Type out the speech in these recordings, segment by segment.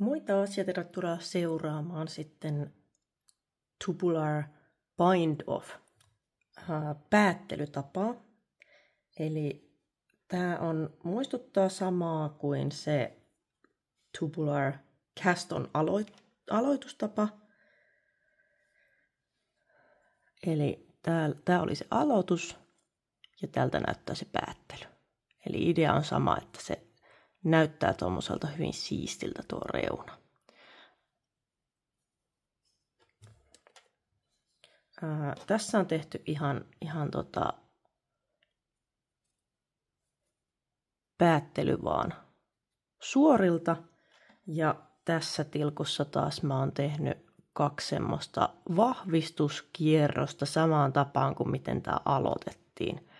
Moi taas ja tervetuloa seuraamaan sitten tubular bind-off päättelytapaa. Eli tämä muistuttaa samaa kuin se tubular cast-on aloitustapa. Eli tämä oli se aloitus ja täältä näyttää se päättely. Eli idea on sama, että se näyttää tuommoiselta hyvin siistiltä tuo reuna. Tässä on tehty ihan päättely vaan suorilta. Ja tässä tilkussa taas mä oon tehnyt 2 semmoista vahvistuskierrosta samaan tapaan kuin miten tää aloitettiin.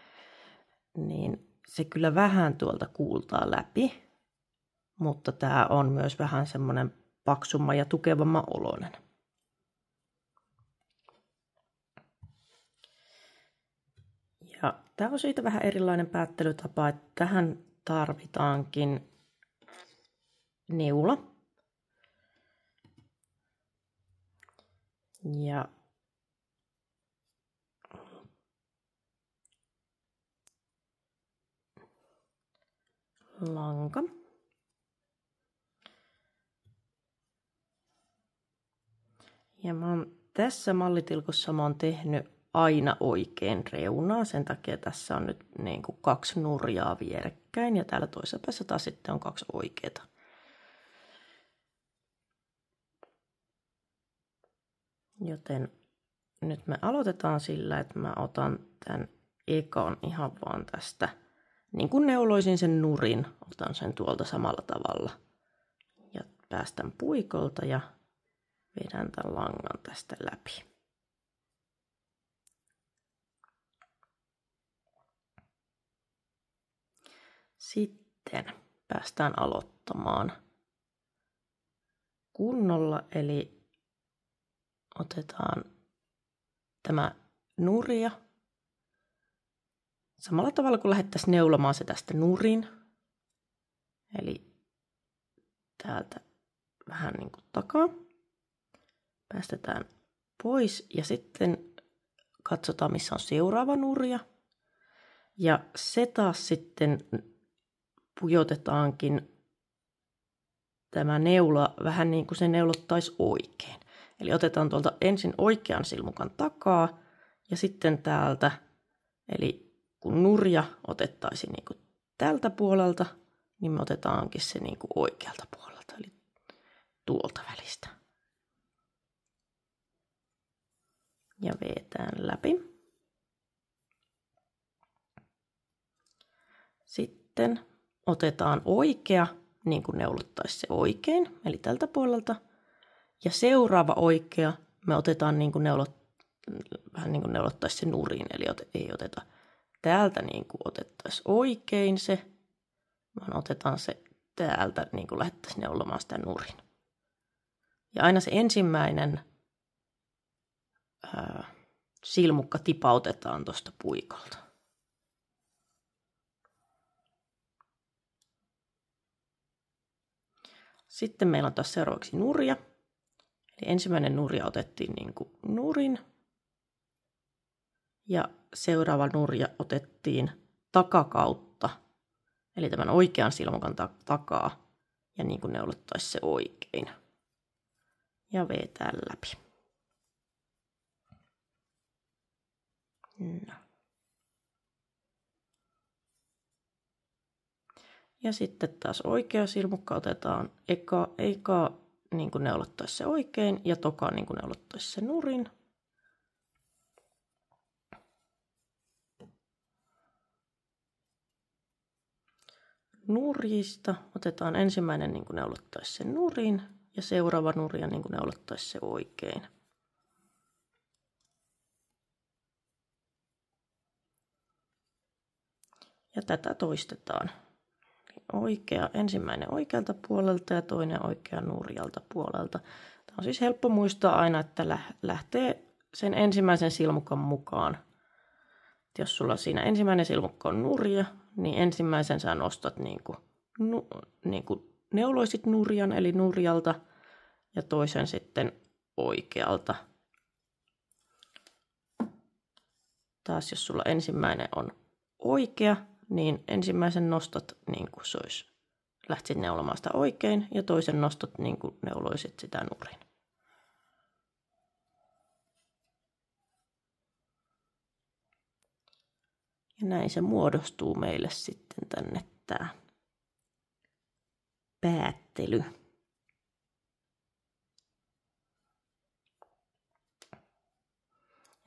Niin se kyllä vähän tuolta kuultaa läpi, mutta tää on myös vähän semmoinen paksumman ja tukevamman oloinen. Ja tää on siitä vähän erilainen päättelytapa, että tähän tarvitaankin neula. Ja lanka. Ja tässä mallitilkussa mä oon tehnyt aina oikein reunaa. Sen takia tässä on nyt niin kuin 2 nurjaa vierekkäin ja täällä toisessa päässä taas sitten on 2 oikeita. Joten nyt me aloitetaan sillä, että mä otan tämän ekan ihan vaan tästä, niin kuin neuloisin sen nurin, otan sen tuolta samalla tavalla. Ja päästän puikolta ja vedän tämän langan tästä läpi. Sitten päästään aloittamaan kunnolla, eli otetaan tämä nurja samalla tavalla kuin lähdettäisiin neulomaan se tästä nurin. Eli täältä vähän niin kuin takaa. Päästetään pois ja sitten katsotaan, missä on seuraava nurja. Ja se taas sitten pujotetaankin tämä neula vähän niin kuin se neulottaisi oikein. Eli otetaan tuolta ensin oikean silmukan takaa ja sitten täältä, eli kun nurja otettaisiin niin kuin tältä puolelta, niin me otetaankin se niin kuin oikealta puolelta, eli tuolta välistä. Ja vedetään läpi. Sitten otetaan oikea, niin kuin neulottaisi se oikein, eli tältä puolelta. Ja seuraava oikea me otetaan niin kuin vähän niin kuin neulottaisi se nurin, eli ei oteta täältä niin kuin otettaisiin oikein se, vaan otetaan se täältä niin kuin lähdettäisiin neulomaan sitä nurin. Ja aina se ensimmäinen silmukka tipautetaan tuosta puikolta. Sitten meillä on taas seuraavaksi nurja. Eli ensimmäinen nurja otettiin niin kuin nurin. Ja seuraava nurja otettiin takakautta. Eli tämän oikean silmukan takaa. Ja niin kuin neulottaisi se oikein. Ja vetään läpi. No. Ja sitten taas oikea silmukka otetaan eka niin kuin neulottaisi se oikein ja toka niin kuin neulottaisi se nurin. Nurjista otetaan ensimmäinen niin kuin neulottaisi se nurin ja seuraava nurja niin kuin neulottaisi se oikein. Ja tätä toistetaan. Ensimmäinen oikealta puolelta ja toinen oikea nurjalta puolelta. Tämä on siis helppo muistaa aina, että lähtee sen ensimmäisen silmukan mukaan. Et jos sulla siinä ensimmäinen silmukka on nurja, niin ensimmäisen sä nostat niin kuin neuloisit nurjan eli nurjalta ja toisen sitten oikealta. Taas jos sulla ensimmäinen on oikea, niin ensimmäisen nostat niin kuin se olisi. Lähtisit neulomaan sitä oikein ja toisen nostat niin kuin neuloisit sitä nurin. Ja näin se muodostuu meille sitten tänne tämä päättely.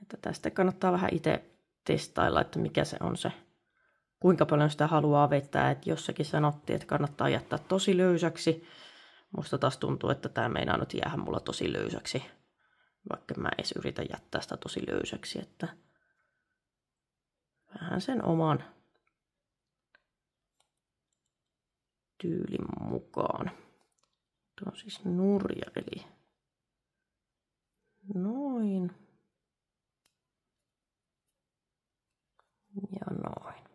Että tästä kannattaa vähän itse testailla, että mikä se on se, kuinka paljon sitä haluaa vetää. Että jossakin sanottiin, että kannattaa jättää tosi löysäksi. Musta taas tuntuu, että tämä meinaa nyt jäädä mulla tosi löysäksi, vaikka mä edes yritä jättää sitä tosi löysäksi. Että vähän sen oman tyylin mukaan. Tuo on siis nurja, eli noin ja noin.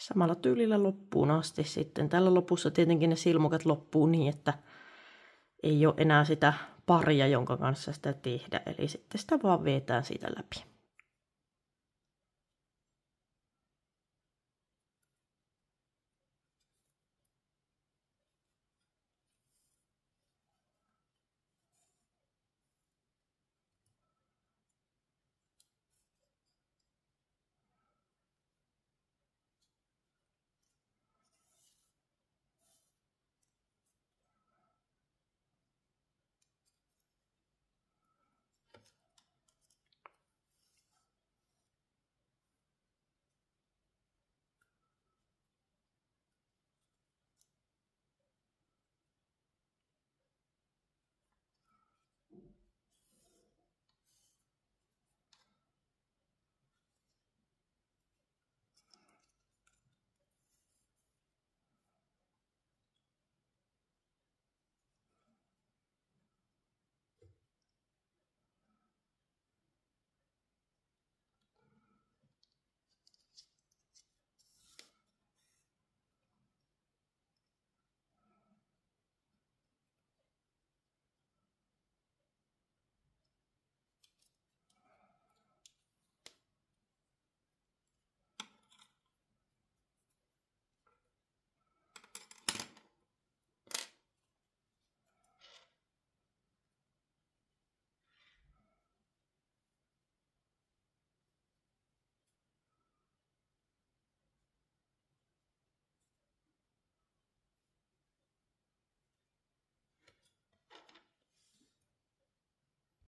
Samalla tyylillä loppuun asti sitten. Tällä lopussa tietenkin ne silmukat loppuu niin, että ei ole enää sitä paria, jonka kanssa sitä tehdä. Eli sitten sitä vaan vetään siitä läpi.